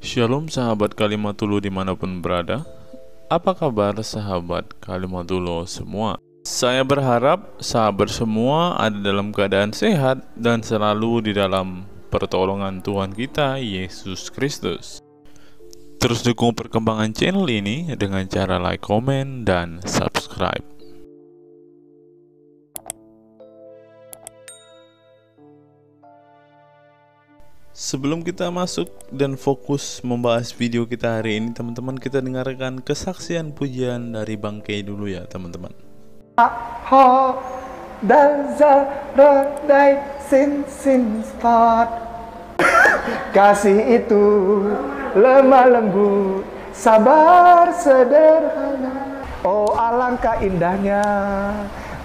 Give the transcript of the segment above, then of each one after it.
Shalom sahabat Kalimatullah dimanapun berada. Apa kabar sahabat Kalimatullah semua? Saya berharap sahabat semua ada dalam keadaan sehat dan selalu di dalam pertolongan Tuhan kita Yesus Kristus. Terus dukung perkembangan channel ini dengan cara like, komen, dan subscribe. Sebelum kita masuk dan fokus membahas video kita hari ini, teman-teman, kita dengarkan kesaksian pujian dari Bang Kay dulu ya, teman-teman. Ha dazal rodai sin start. Kasih itu lemah lembut, sabar sederhana. Oh alangkah indahnya,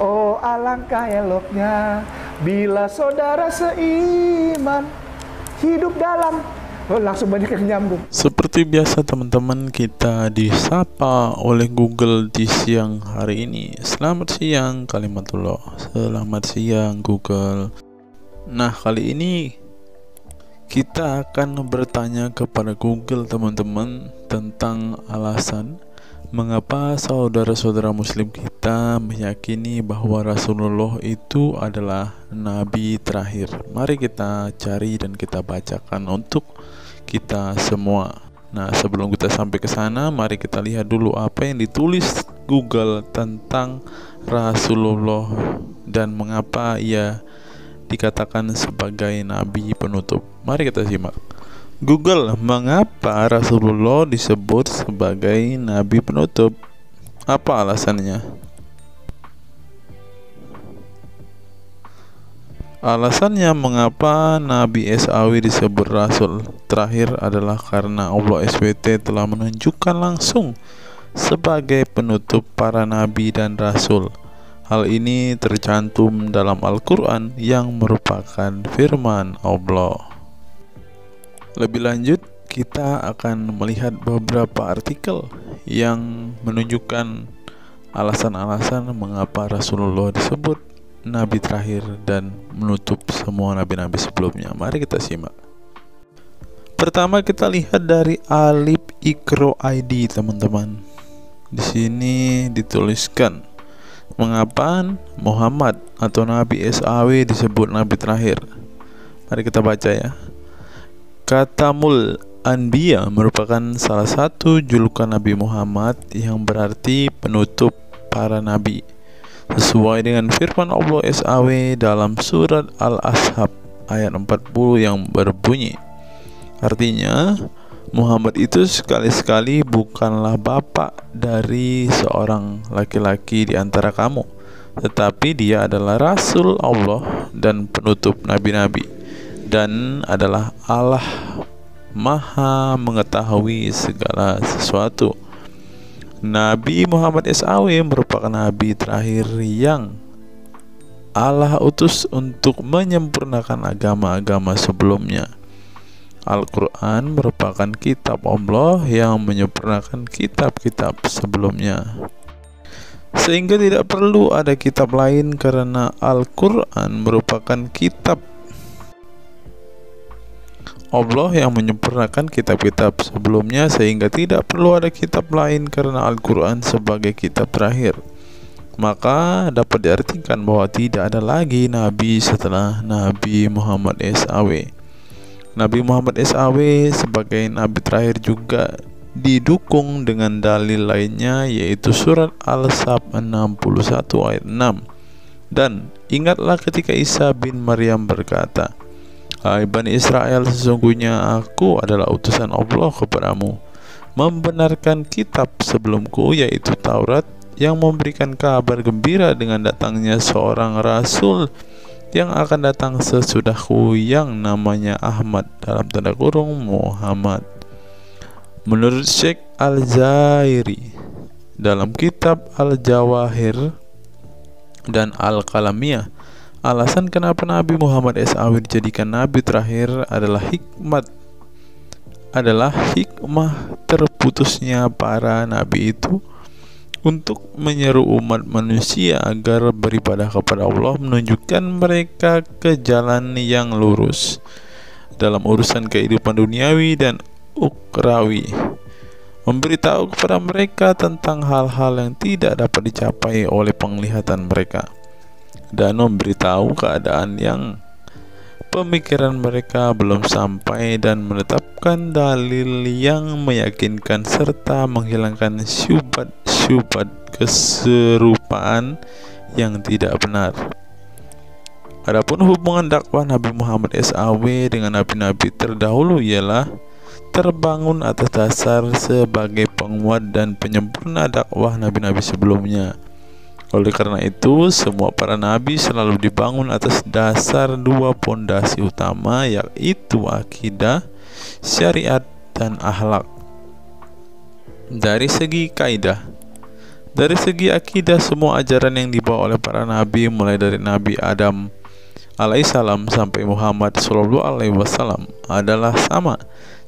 oh alangkah eloknya, bila saudara seiman hidup dalam. Langsung banyak yang nyambung. Seperti biasa teman-teman, kita disapa oleh Google di siang hari ini. Selamat siang Kalimatullah. Selamat siang Google. Nah, kali ini kita akan bertanya kepada Google, teman-teman, tentang alasan mengapa saudara-saudara muslim kita meyakini bahwa Rasulullah itu adalah nabi terakhir. Mari kita cari dan kita bacakan untuk kita semua. Nah, sebelum kita sampai ke sana, mari kita lihat dulu apa yang ditulis Google tentang Rasulullah dan mengapa ia dikatakan sebagai nabi penutup. Mari kita simak. Google, mengapa Rasulullah disebut sebagai nabi penutup? Apa alasannya? Alasannya mengapa Nabi SAW disebut Rasul terakhir adalah karena Allah SWT telah menunjukkan langsung sebagai penutup para nabi dan rasul. Hal ini tercantum dalam Al-Quran yang merupakan firman Allah. Lebih lanjut, kita akan melihat beberapa artikel yang menunjukkan alasan-alasan mengapa Rasulullah disebut nabi terakhir dan menutup semua nabi-nabi sebelumnya. Mari kita simak. Pertama, kita lihat dari Alif Ikro ID, teman-teman. Di sini dituliskan mengapa Muhammad atau Nabi SAW disebut nabi terakhir. Mari kita baca ya. Katamul Anbiya merupakan salah satu julukan Nabi Muhammad yang berarti penutup para nabi, sesuai dengan firman Allah SAW dalam surat Al-Ashab ayat 40 yang berbunyi, artinya Muhammad itu sekali-sekali bukanlah bapak dari seorang laki-laki di antara kamu, tetapi dia adalah Rasul Allah dan penutup nabi-nabi, dan adalah Allah Maha mengetahui segala sesuatu. Nabi Muhammad SAW merupakan nabi terakhir yang Allah utus untuk menyempurnakan agama-agama sebelumnya. Al-Quran merupakan kitab Allah yang menyempurnakan kitab-kitab sebelumnya, sehingga tidak perlu ada kitab lain karena Al-Quran merupakan kitab Allah yang menyempurnakan kitab-kitab sebelumnya, sehingga tidak perlu ada kitab lain karena Al-Quran sebagai kitab terakhir. Maka dapat diartikan bahwa tidak ada lagi nabi setelah Nabi Muhammad SAW. Nabi Muhammad SAW sebagai nabi terakhir juga didukung dengan dalil lainnya, yaitu surat Al-Sab 61 ayat 6. Dan ingatlah ketika Isa bin Maryam berkata, "Hai Bani Israel, sesungguhnya aku adalah utusan Allah kepadamu, membenarkan kitab sebelumku, yaitu Taurat, yang memberikan kabar gembira dengan datangnya seorang Rasul yang akan datang sesudahku, yang namanya Ahmad, dalam tanda kurung Muhammad." Menurut Syekh Al-Zairi dalam kitab Al-Jawahir dan Al-Kalamiyah, alasan kenapa Nabi Muhammad SAW dijadikan nabi terakhir adalah hikmah terputusnya para nabi itu untuk menyeru umat manusia agar beribadah kepada Allah, menunjukkan mereka ke jalan yang lurus. dalam urusan kehidupan duniawi dan ukhrawi, memberitahu kepada mereka tentang hal-hal yang tidak dapat dicapai oleh penglihatan mereka, dan memberitahu keadaan yang pemikiran mereka belum sampai, dan menetapkan dalil yang meyakinkan serta menghilangkan syubhat keserupaan yang tidak benar. Adapun hubungan dakwah Nabi Muhammad SAW dengan nabi-nabi terdahulu ialah terbangun atas dasar sebagai penguat dan penyempurna dakwah nabi-nabi sebelumnya. Oleh karena itu, semua para nabi selalu dibangun atas dasar dua pondasi utama, yaitu akidah, syariat, dan akhlak. Dari segi kaidah, dari segi akidah, semua ajaran yang dibawa oleh para nabi, mulai dari Nabi Adam alaihissalam sampai Muhammad sallallahu alaihi wasallam, adalah sama.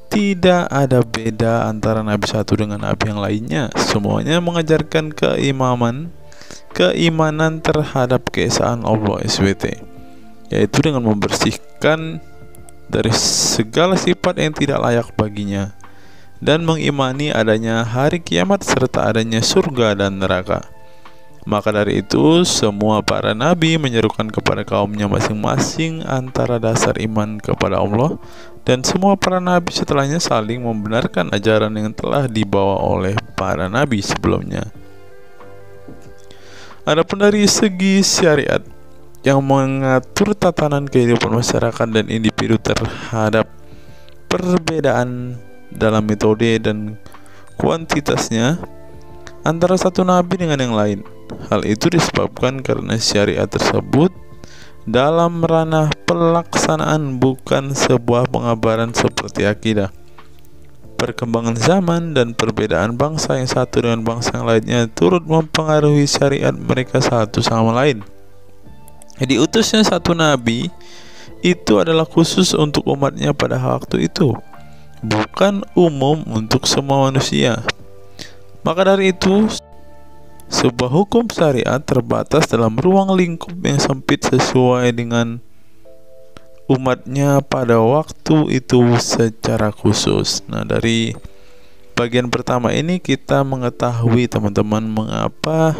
Tidak ada beda antara nabi satu dengan nabi yang lainnya. Semuanya mengajarkan keimanan terhadap keesaan Allah SWT, yaitu dengan membersihkan dari segala sifat yang tidak layak baginya, dan mengimani adanya hari kiamat serta adanya surga dan neraka. Maka dari itu, semua para nabi menyerukan kepada kaumnya masing-masing antara dasar iman kepada Allah, dan semua para nabi setelahnya saling membenarkan ajaran yang telah dibawa oleh para nabi sebelumnya. Adapun dari segi syariat yang mengatur tatanan kehidupan masyarakat dan individu terhadap perbedaan dalam metode dan kuantitasnya antara satu nabi dengan yang lain. Hal itu disebabkan karena syariat tersebut dalam ranah pelaksanaan, bukan sebuah pengabaran seperti akidah. Perkembangan zaman dan perbedaan bangsa yang satu dengan bangsa yang lainnya turut mempengaruhi syariat mereka satu sama lain. Diutusnya satu nabi itu adalah khusus untuk umatnya pada waktu itu, bukan umum untuk semua manusia. Maka dari itu, sebuah hukum syariat terbatas dalam ruang lingkup yang sempit sesuai dengan umatnya pada waktu itu secara khusus. Nah, dari bagian pertama ini kita mengetahui, teman-teman, mengapa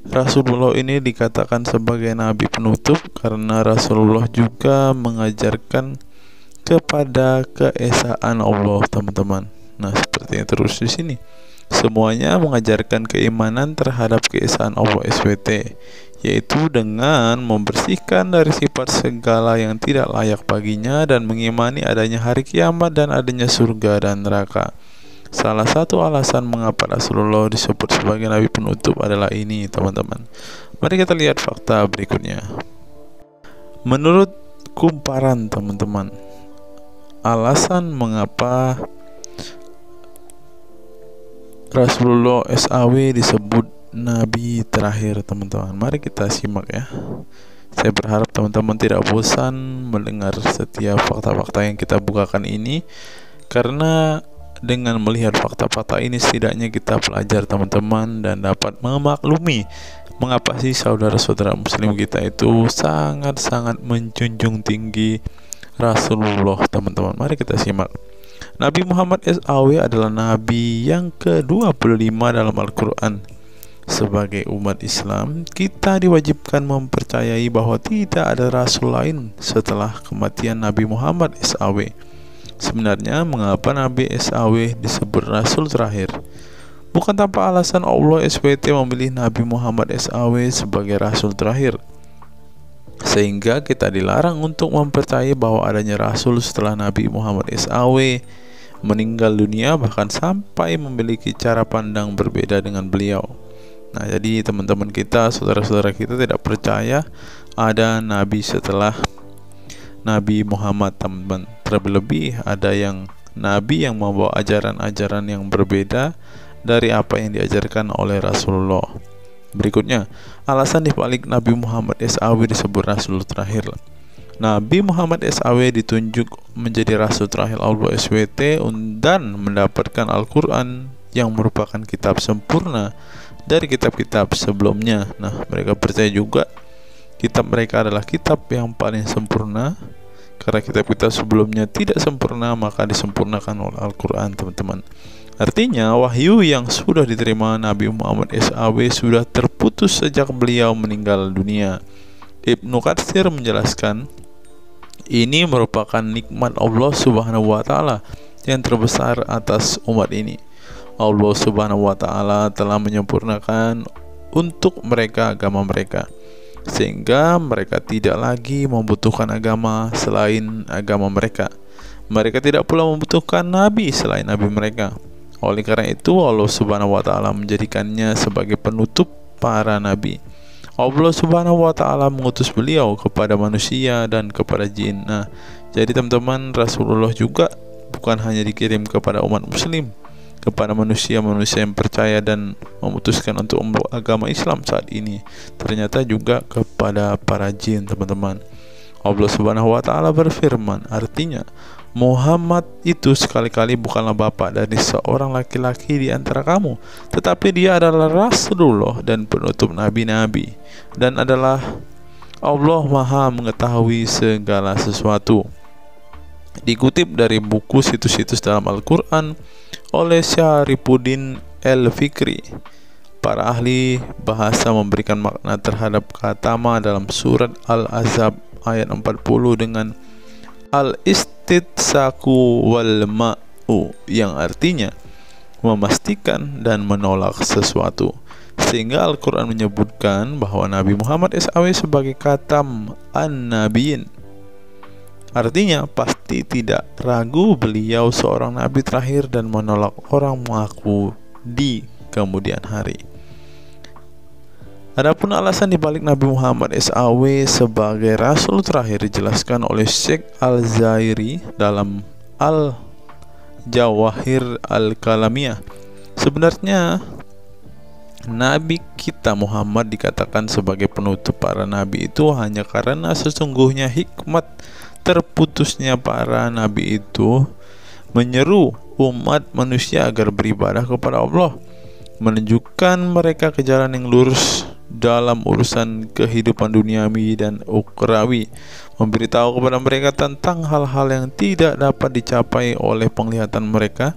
Rasulullah ini dikatakan sebagai nabi penutup, karena Rasulullah juga mengajarkan kepada keesaan Allah, teman-teman. Nah, seperti yang terus di sini. Semuanya mengajarkan keimanan terhadap keesaan Allah SWT, yaitu dengan membersihkan dari sifat segala yang tidak layak baginya, dan mengimani adanya hari kiamat dan adanya surga dan neraka. Salah satu alasan mengapa Rasulullah disebut sebagai nabi penutup adalah ini, teman-teman. Mari kita lihat fakta berikutnya. Menurut kumparan, teman-teman, alasan mengapa Rasulullah SAW disebut nabi terakhir, teman-teman. Mari kita simak ya. Saya berharap teman-teman tidak bosan mendengar setiap fakta-fakta yang kita bukakan ini, karena dengan melihat fakta-fakta ini setidaknya kita belajar, teman-teman, dan dapat memaklumi mengapa sih saudara-saudara muslim kita itu sangat-sangat menjunjung tinggi Rasulullah, teman-teman. Mari kita simak. Nabi Muhammad SAW adalah nabi yang ke-25 dalam Al-Quran. Sebagai umat Islam, kita diwajibkan mempercayai bahwa tidak ada rasul lain setelah kematian Nabi Muhammad SAW. Sebenarnya, mengapa Nabi SAW disebut rasul terakhir? Bukan tanpa alasan Allah SWT memilih Nabi Muhammad SAW sebagai rasul terakhir, sehingga kita dilarang untuk mempercayai bahwa adanya rasul setelah Nabi Muhammad SAW meninggal dunia, bahkan sampai memiliki cara pandang berbeda dengan beliau. Nah, jadi teman-teman kita, saudara-saudara kita tidak percaya ada nabi setelah Nabi Muhammad, teman-teman. Terlebih ada yang nabi yang membawa ajaran-ajaran yang berbeda dari apa yang diajarkan oleh Rasulullah. Berikutnya, alasan dibalik Nabi Muhammad SAW disebut rasul terakhir. Nabi Muhammad SAW ditunjuk menjadi rasul terakhir Allah SWT dan mendapatkan Al-Quran yang merupakan kitab sempurna dari kitab-kitab sebelumnya. Nah, mereka percaya juga kitab mereka adalah kitab yang paling sempurna Karena kitab-kitab sebelumnya tidak sempurna, maka disempurnakan oleh Al-Quran, teman-teman. Artinya wahyu yang sudah diterima Nabi Muhammad SAW sudah terputus sejak beliau meninggal dunia. Ibnu Katsir menjelaskan, ini merupakan nikmat Allah Subhanahu wa taala yang terbesar atas umat ini. Allah Subhanahu wa taala telah menyempurnakan untuk mereka agama mereka, sehingga mereka tidak lagi membutuhkan agama selain agama mereka. Mereka tidak pula membutuhkan nabi selain nabi mereka. Oleh karena itu Allah Subhanahu wa taala menjadikannya sebagai penutup para nabi. Allah Subhanahu wa taala mengutus beliau kepada manusia dan kepada jin. Nah, jadi teman-teman, Rasulullah juga bukan hanya dikirim kepada umat muslim, kepada manusia-manusia yang percaya dan memutuskan untuk memeluk agama Islam saat ini, ternyata juga kepada para jin, teman-teman. Allah Subhanahu wa taala berfirman, artinya Muhammad itu sekali-kali bukanlah bapak dari seorang laki-laki di antara kamu, tetapi dia adalah Rasulullah dan penutup nabi-nabi, dan adalah Allah Maha mengetahui segala sesuatu. Dikutip dari buku situs-situs dalam Al-Quran oleh Syarifuddin Al-Fikri, para ahli bahasa memberikan makna terhadap kata ma dalam surat Al-Ahzab ayat 40 dengan al-istitsaku wal ma'u, yang artinya memastikan dan menolak sesuatu. Sehingga Al-Quran menyebutkan bahwa Nabi Muhammad SAW sebagai khatam an-nabiyin, artinya pasti tidak ragu beliau seorang nabi terakhir dan menolak orang mengaku di kemudian hari. Adapun alasan dibalik Nabi Muhammad SAW sebagai Rasul terakhir dijelaskan oleh Syekh Al-Zairi dalam Al-Jawahir Al-Kalamiyah. Sebenarnya Nabi kita Muhammad dikatakan sebagai penutup para nabi itu hanya karena sesungguhnya hikmat terputusnya para nabi itu menyeru umat manusia agar beribadah kepada Allah, menunjukkan mereka ke jalan yang lurus dalam urusan kehidupan duniawi dan ukhrawi, memberitahu kepada mereka tentang hal-hal yang tidak dapat dicapai oleh penglihatan mereka,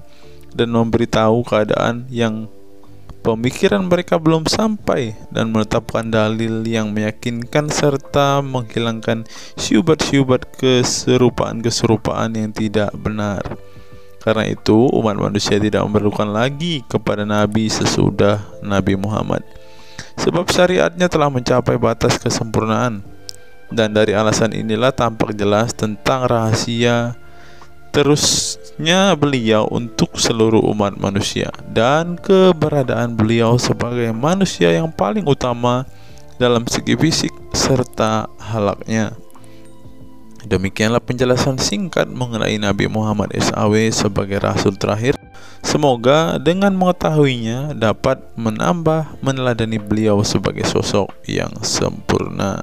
dan memberitahu keadaan yang pemikiran mereka belum sampai, dan menetapkan dalil yang meyakinkan serta menghilangkan syubhat-syubhat keserupaan-keserupaan yang tidak benar. Karena itu umat manusia tidak memerlukan lagi kepada nabi sesudah Nabi Muhammad, sebab syariatnya telah mencapai batas kesempurnaan. Dan dari alasan inilah tampak jelas tentang rahasia terusnya beliau untuk seluruh umat manusia, dan keberadaan beliau sebagai manusia yang paling utama dalam segi fisik serta halaknya. Demikianlah penjelasan singkat mengenai Nabi Muhammad SAW sebagai Rasul terakhir. Semoga dengan mengetahuinya dapat menambah meneladani beliau sebagai sosok yang sempurna.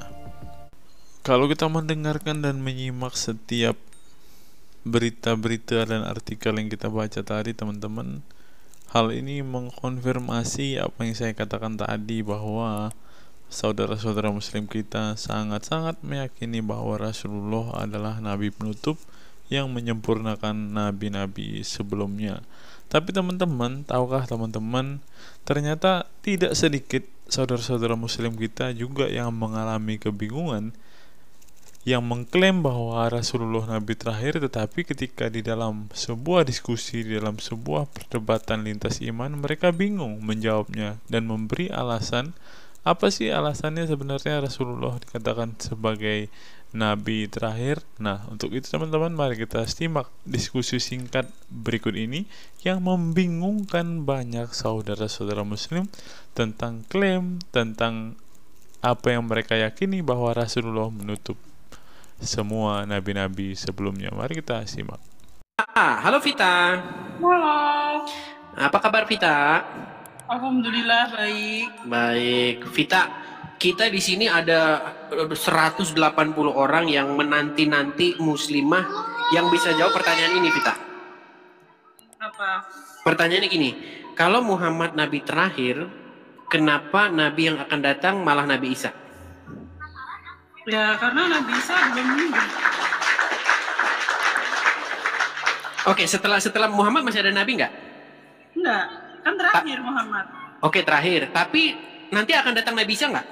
Kalau kita mendengarkan dan menyimak setiap berita-berita dan artikel yang kita baca tadi, teman-teman, hal ini mengkonfirmasi apa yang saya katakan tadi, bahwa saudara-saudara muslim kita sangat-sangat meyakini bahwa Rasulullah adalah nabi penutup yang menyempurnakan nabi-nabi sebelumnya. Tapi teman-teman, tahukah teman-teman, ternyata tidak sedikit saudara-saudara muslim kita juga yang mengalami kebingungan, yang mengklaim bahwa Rasulullah nabi terakhir, tetapi ketika di dalam sebuah diskusi, di dalam sebuah perdebatan lintas iman, mereka bingung menjawabnya dan memberi alasan. Apa sih alasannya sebenarnya Rasulullah dikatakan sebagai nabi terakhir? Nah, untuk itu teman-teman, mari kita simak diskusi singkat berikut ini yang membingungkan banyak saudara-saudara muslim tentang klaim, tentang apa yang mereka yakini bahwa Rasulullah menutup semua nabi-nabi sebelumnya. Mari kita simak. Halo Vita. Halo, Apa kabar Vita? alhamdulillah baik. Baik, Vita. Kita di sini ada 180 orang yang menanti-nanti muslimah yang bisa jawab pertanyaan ini, Vita. Apa? Pertanyaannya gini, kalau Muhammad nabi terakhir, kenapa nabi yang akan datang malah Nabi Isa? Ya karena Nabi Isa belum meninggal. Oke, setelah Muhammad masih ada nabi nggak? Enggak, kan terakhir Muhammad. Oke, terakhir. Tapi nanti akan datang Nabi Isa nggak?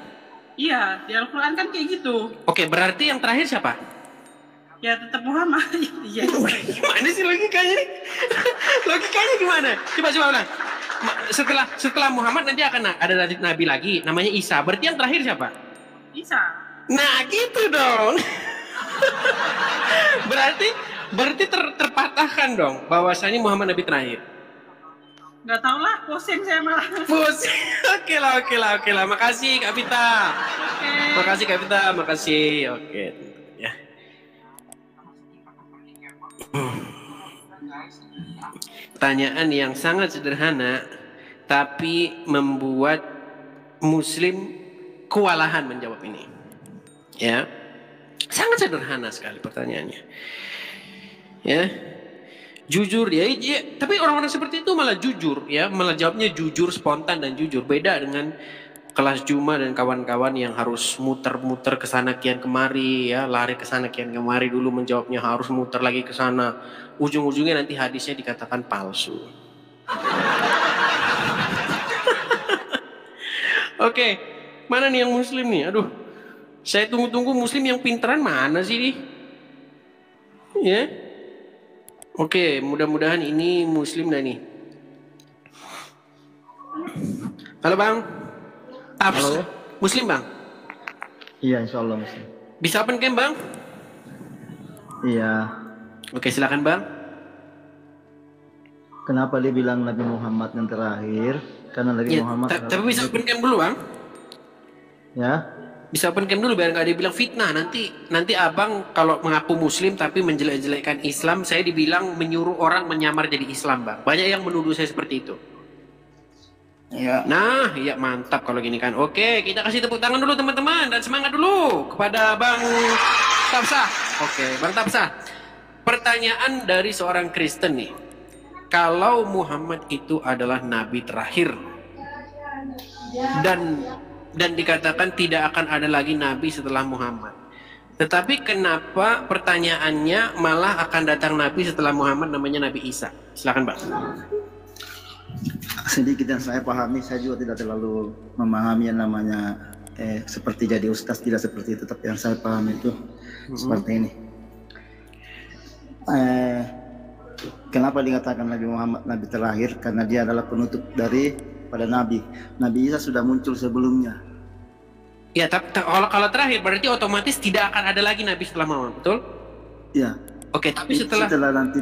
Iya, di Al-Quran kan kayak gitu. Oke, berarti yang terakhir siapa? Ya tetap Muhammad. Iya. Gimana sih logikanya nih? Logikanya gimana? Coba ulang. Setelah Muhammad nanti akan ada nabi lagi, namanya Isa. Berarti yang terakhir siapa? Isa. Nah, gitu dong. berarti terpatahkan dong bahwasanya Muhammad nabi terakhir. Nggak tahu lah, pusing saya malah. Pusing. Oke lah. Makasih Kak Vita. Makasih Kak Vita, makasih. Oke. Ya. Pertanyaan yang sangat sederhana tapi membuat Muslim kewalahan menjawab ini. Ya. Sangat sederhana sekali pertanyaannya. Ya. Jujur ya, tapi orang-orang seperti itu malah jujur ya, malah jawabnya jujur, spontan dan jujur. Beda dengan kelas Juma dan kawan-kawan yang harus muter-muter ke sana kian kemari ya, lari ke sana kian kemari dulu menjawabnya, harus muter lagi ke sana. Ujung-ujungnya nanti hadisnya dikatakan palsu. Oke, mana nih yang Muslim nih? Aduh, saya tunggu-tunggu Muslim yang pinteran mana sih nih? Ya. Oke, mudah-mudahan ini Muslim dah nih. Halo Bang. Halo. Muslim Bang? Iya, insya Allah Muslim. Bisa open cam Bang? Iya. Oke, silakan Bang. Kenapa dia bilang Nabi Muhammad yang terakhir? Karena Nabi Ya, Muhammad. tapi bisa open cam dulu Bang? Ya. Bisa open cam dulu biar nggak dibilang fitnah. Nanti abang kalau mengaku Muslim tapi menjelek-jelekkan Islam, saya dibilang menyuruh orang menyamar jadi Islam Bang. Banyak yang menuduh saya seperti itu. Iya. Nah, ya mantap kalau gini kan. Oke, kita kasih tepuk tangan dulu teman-teman dan semangat dulu kepada Bang Tapsah. Oke, Bang Tapsah. Pertanyaan dari seorang Kristen nih. Kalau Muhammad itu adalah nabi terakhir dan dikatakan tidak akan ada lagi nabi setelah Muhammad. Tetapi kenapa pertanyaannya malah akan datang nabi setelah Muhammad namanya Nabi Isa? Silakan, Bang. Sedikit yang saya pahami, saya juga tidak terlalu memahami yang namanya seperti jadi ustaz, tidak seperti itu. Tapi yang saya pahami itu seperti ini. Kenapa dikatakan Nabi Muhammad nabi terakhir? Karena dia adalah penutup dari pada nabi. Nabi Isa sudah muncul sebelumnya. Ya, tapi kalau terakhir berarti otomatis tidak akan ada lagi nabi setelah Muhammad, betul? Ya. Oke, tapi setelah nanti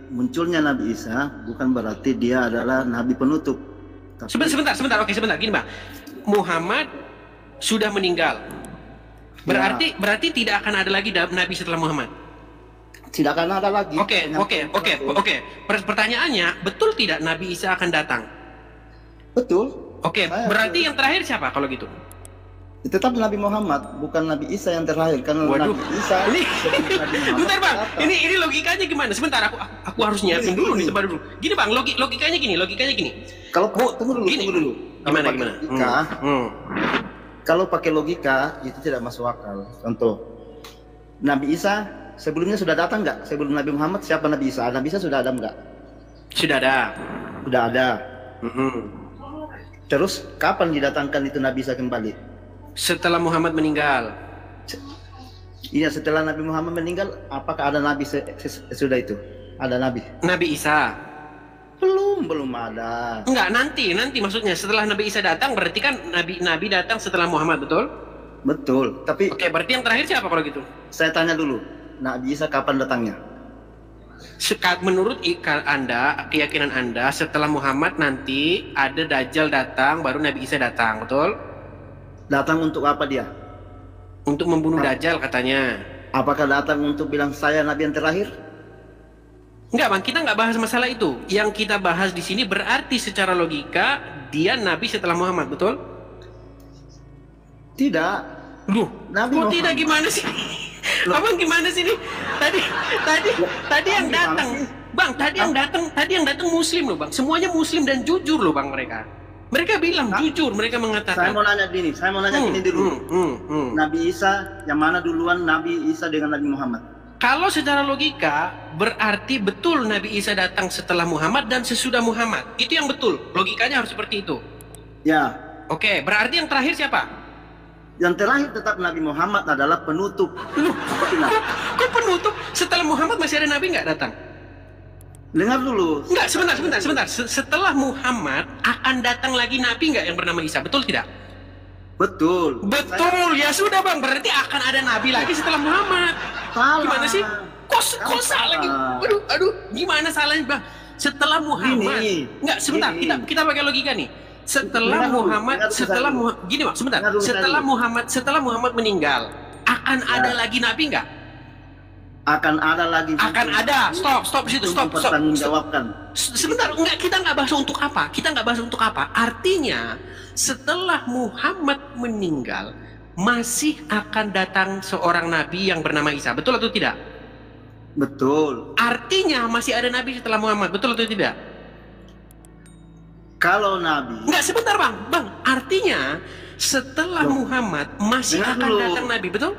munculnya Nabi Isa bukan berarti dia adalah nabi penutup. Tapi... Sebentar. Oke, sebentar. Gini, Bang. Muhammad sudah meninggal. Berarti tidak akan ada lagi nabi setelah Muhammad. Tidak akan ada lagi. Oke. Pertanyaannya, betul tidak Nabi Isa akan datang? Betul. Oke, berarti yang terakhir siapa kalau gitu? Tetap Nabi Muhammad, bukan Nabi Isa yang terakhir. Karena Waduh. Nabi Isa Bentar Bang, ini logikanya gimana? Sebentar, aku harus nyiapin dulu nih, sebentar dulu. Gini Bang, logikanya gini. Kalau tunggu dulu. Gimana? Kalau pakai logika itu tidak masuk akal. Contoh, Nabi Isa sebelumnya sudah datang nggak? Sebelum Nabi Muhammad siapa Nabi Isa? Nabi Isa sudah ada nggak? Sudah ada. Terus kapan didatangkan itu Nabi Isa kembali? Setelah Muhammad meninggal. Iya, setelah Nabi Muhammad meninggal, apakah ada Nabi sudah itu? Ada Nabi? Nabi Isa? Belum ada. Enggak, nanti maksudnya setelah Nabi Isa datang berarti kan Nabi datang setelah Muhammad, betul? Betul, tapi... Oke, berarti yang terakhir siapa kalau gitu? Saya tanya dulu, Nabi Isa kapan datangnya? Menurut Anda, keyakinan Anda, setelah Muhammad nanti ada Dajjal datang, baru Nabi Isa datang, betul? Datang untuk apa dia? Untuk membunuh Dajjal katanya. Apakah datang untuk bilang saya Nabi yang terakhir? Enggak Bang, kita nggak bahas masalah itu. Yang kita bahas di sini berarti secara logika dia Nabi setelah Muhammad, betul? Tidak. Duh, Nabi kok Muhammad. tidak gimana sih? Abang gimana sih nih? Tadi yang datang, Bang, tadi yang datang Muslim loh Bang. Semuanya Muslim dan jujur loh Bang mereka. Mereka bilang jujur, mereka mengatakan. Saya mau nanya gini dulu. Nabi Isa yang mana duluan, Nabi Isa dengan Nabi Muhammad? Kalau secara logika berarti betul Nabi Isa datang setelah Muhammad dan sesudah Muhammad. Itu yang betul. Logikanya harus seperti itu. Ya. Oke, berarti yang terakhir siapa? Yang terakhir tetap Nabi Muhammad adalah penutup. Kok penutup? Setelah Muhammad masih ada Nabi nggak datang? Dengar dulu. Enggak, sebentar. Setelah Muhammad akan datang lagi Nabi nggak yang bernama Isa? Betul tidak? Betul. Betul, ya sudah Bang. Berarti akan ada Nabi lagi setelah Muhammad. Salah. Gimana sih? Kok salah gitu? Aduh, gimana salahnya Bang? Setelah Muhammad. Enggak, sebentar. Kita pakai logika nih. Setelah Muhammad, gini Bang, sebentar. Setelah Muhammad meninggal, akan ada lagi Nabi nggak? Akan ada lagi. Akan ada. Stop di situ. Stop. Jawabkan. Sebentar, kita nggak bahas untuk apa. Artinya, setelah Muhammad meninggal, masih akan datang seorang Nabi yang bernama Isa. Betul atau tidak? Betul. Artinya masih ada Nabi setelah Muhammad. Betul atau tidak? Kalau Nabi. Nggak, sebentar Bang. Artinya setelah Muhammad masih akan datang Nabi. Betul?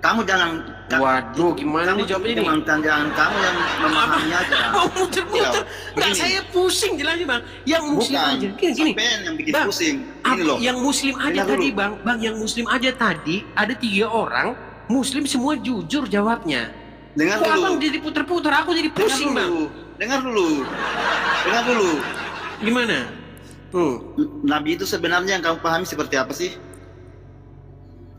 Kamu jangan. Waduh, gimana nih jawabnya ini? Jangan kamu yang memahami aja. Mau muter-muter. Nggak, saya pusing jelasnya Bang. Yang muslim aja. Gini. Yang bikin Bang, pusing. Ini loh. Yang muslim aja tadi Bang. Yang muslim aja tadi ada 3 orang. Muslim semua jujur jawabnya. Dengar kok dulu. Abang jadi puter-puter, aku jadi pusing Bang. Dengar dulu. Gimana? Nabi itu sebenarnya yang kamu pahami seperti apa sih?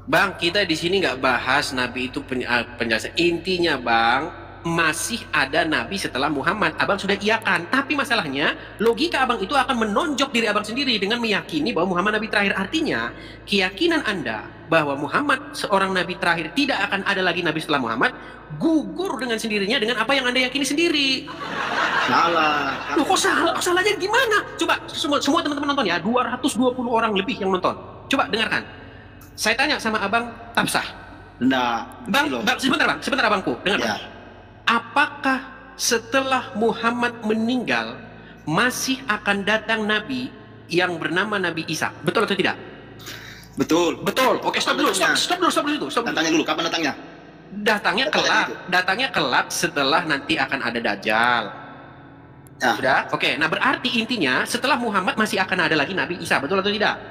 Bang, kita di sini nggak bahas Nabi itu penjelasan. Intinya Bang, masih ada Nabi setelah Muhammad. Abang sudah iakan. Tapi masalahnya, logika Abang itu akan menonjok diri Abang sendiri dengan meyakini bahwa Muhammad Nabi terakhir. Artinya, keyakinan Anda bahwa Muhammad seorang Nabi terakhir tidak akan ada lagi Nabi setelah Muhammad gugur dengan sendirinya dengan apa yang Anda yakini sendiri. Salah. Loh, kok salah? Salahnya gimana? Coba semua teman-teman nonton ya. 220 orang lebih yang nonton. Coba dengarkan. Saya tanya sama Abang Tapsah. Nah, Bang, sebentar Abangku, dengar. Ya. Apakah setelah Muhammad meninggal masih akan datang Nabi yang bernama Nabi Isa? Betul atau tidak? Betul. Oke, stop dulu. Tanya dulu, kapan datangnya? Datangnya kelak setelah nanti akan ada Dajjal. Nah. Sudah? Oke, nah berarti intinya setelah Muhammad masih akan ada lagi Nabi Isa, betul atau tidak?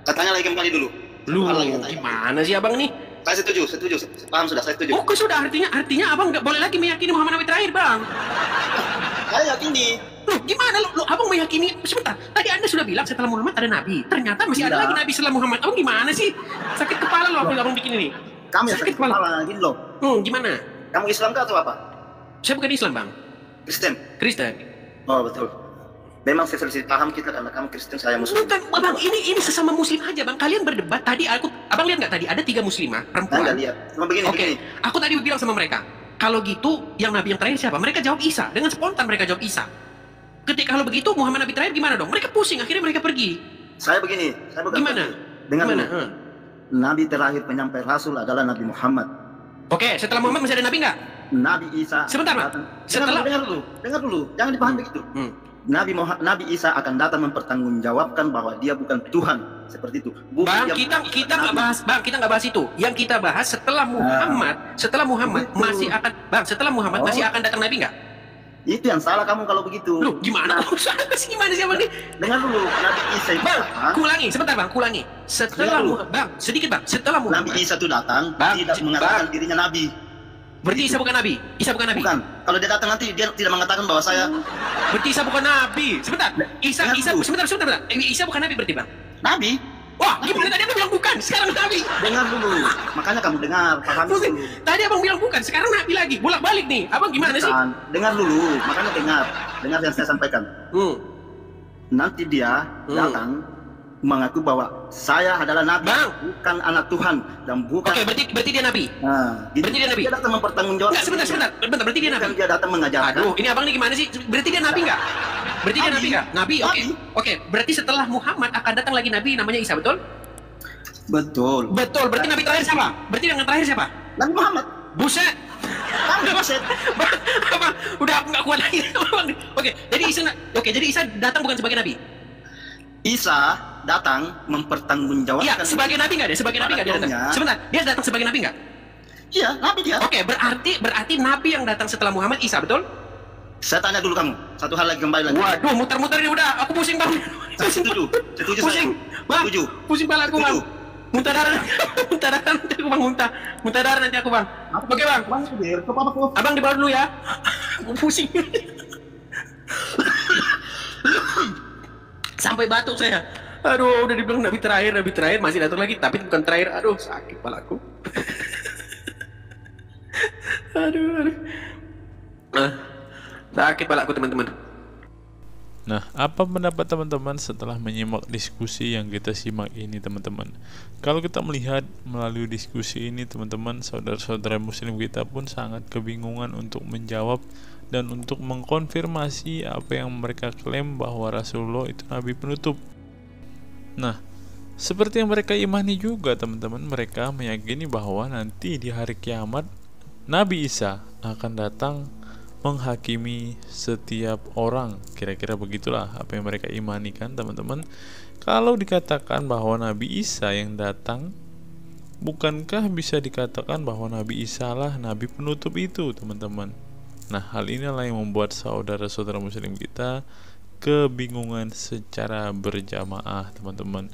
Katanya lagi kembali dulu. Lu gimana sih Abang nih? Saya setuju. Paham sudah, saya setuju. Oke, sudah, artinya Abang nggak boleh lagi meyakini Muhammad Nabi terakhir, Bang. Saya yakini. Loh, gimana lu Abang meyakini? Sebentar, tadi Anda sudah bilang setelah Muhammad ada Nabi. Ternyata masih ada lagi Nabi setelah Muhammad. Abang gimana sih? Sakit kepala loh Abang bikin ini. Kamu yang sakit kepala, gini loh. Gimana? Kamu Islam kah atau apa? Saya bukan Islam, Bang. Kristen. Oh, betul. Memang selisih paham kita karena kamu Kristen, saya Muslim. Bukan, Bang, ini sesama Muslim aja, Bang. Kalian berdebat tadi. Abang lihat nggak tadi? Ada 3 muslimah perempuan. Nggak lihat. Cuma begini. Aku tadi bilang sama mereka, kalau gitu yang Nabi yang terakhir siapa? Mereka jawab Isa. Dengan spontan mereka jawab Isa. Ketika kalau begitu Muhammad Nabi terakhir gimana dong? Mereka pusing. Akhirnya mereka pergi. Saya begini. Saya bukan. Gimana? Dengar gimana? Nabi terakhir penyampai Rasul adalah Nabi Muhammad. Oke, setelah Muhammad masih ada Nabi nggak? Nabi Isa. Sebentar, Bang. Dengar dulu. Jangan dipahami begitu. Nabi Isa akan datang mempertanggungjawabkan bahwa dia bukan Tuhan, seperti itu. Bang, kita nggak bahas, Bang, kita nggak bahas itu. Yang kita bahas setelah Muhammad masih akan, Bang, setelah Muhammad masih akan datang Nabi nggak? Itu yang salah kamu kalau begitu. Loh, gimana? Gimana sih Bang nih? Dengar dulu, Nabi Isa itu Bang, kulangi, sebentar Bang, kulangi. Setelah Muhammad. Nabi Isa itu datang, tidak mengatakan dirinya Nabi. Berarti Isa bukan Nabi? Bukan. Kalau dia datang nanti dia tidak mengatakan bahwa saya. Berarti Isa bukan Nabi. Sebentar. Sebentar. Isa bukan Nabi berarti, Bang? Nabi? Wah, gimana tadi Abang bilang bukan, sekarang Nabi. Dengar dulu. Makanya kamu dengar, pahami dulu. Tadi Abang bilang bukan, sekarang Nabi lagi. Bolak-balik nih. Abang gimana sih? Dengar dulu, makanya dengar. Dengar yang saya sampaikan. Nanti dia datang mengaku bahwa saya adalah Nabi, bukan anak Tuhan dan bukan. Oke, berarti dia Nabi. Nah, berarti dia Nabi. Dia datang mempertanggungjawabkan. Enggak, sebentar. Berarti dia Nabi. Dia datang mengajarkan. Aduh, ini Abang nih gimana sih? Berarti dia Nabi nggak? Nabi, oke. Berarti setelah Muhammad akan datang lagi Nabi namanya Isa, betul? Betul. Berarti Nabi terakhir siapa? Berarti yang terakhir siapa? Nabi Muhammad. Buset. Buset. Bang, udah aku nggak kuat lagi. Jadi Isa datang bukan sebagai Nabi. Isa datang mempertanggungjawabkan. Iya, sebagai Nabi nggak dia? Sebagai Nabi nggak dia datang? Sebentar, dia datang sebagai Nabi nggak? Iya, Nabi dia. Oke, berarti Nabi yang datang setelah Muhammad Isa, betul? Saya tanya dulu kamu, satu hal lagi kembali lagi. Waduh, muter-muter ini udah, aku pusing bang. Setuju Pusing, bang. Pusing kepala aku bang. Muntah darah, nanti aku bang muntah darah nanti aku bang. Oke bang. Abang di bawah dulu ya. Pusing. Sampai batuk saya. Aduh, udah dibilang nabi terakhir masih datang lagi, tapi bukan terakhir. Aduh, sakit kepalaku. aduh. Sakit kepalaku teman-teman. Nah, apa pendapat teman-teman setelah menyimak diskusi yang kita simak ini teman-teman? Kalau kita melihat melalui diskusi ini teman-teman, saudara-saudara muslim kita pun sangat kebingungan untuk menjawab dan untuk mengkonfirmasi apa yang mereka klaim bahwa Rasulullah itu nabi penutup. Nah, seperti yang mereka imani juga teman-teman, mereka meyakini bahwa nanti di hari kiamat Nabi Isa akan datang menghakimi setiap orang. Kira-kira begitulah apa yang mereka imani kan teman-teman. Kalau dikatakan bahwa Nabi Isa yang datang, bukankah bisa dikatakan bahwa Nabi Isa lah nabi penutup itu teman-teman? Nah, hal inilah yang membuat saudara-saudara muslim kita kebingungan secara berjamaah teman-teman.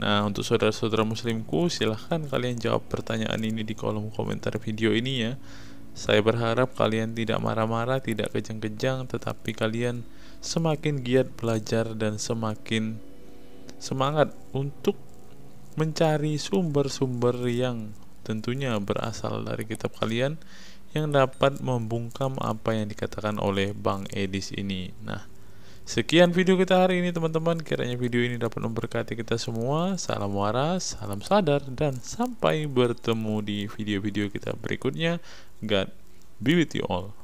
Nah, untuk saudara-saudara muslimku, silahkan kalian jawab pertanyaan ini di kolom komentar video ini ya. Saya berharap kalian tidak marah-marah, tidak kejang-kejang, tetapi kalian semakin giat belajar dan semakin semangat untuk mencari sumber-sumber yang tentunya berasal dari kitab kalian yang dapat membungkam apa yang dikatakan oleh Bang Edis ini. Nah, sekian video kita hari ini teman-teman. Kiranya video ini dapat memberkati kita semua. Salam waras, salam sadar, dan sampai bertemu di video-video kita berikutnya. God be with you all.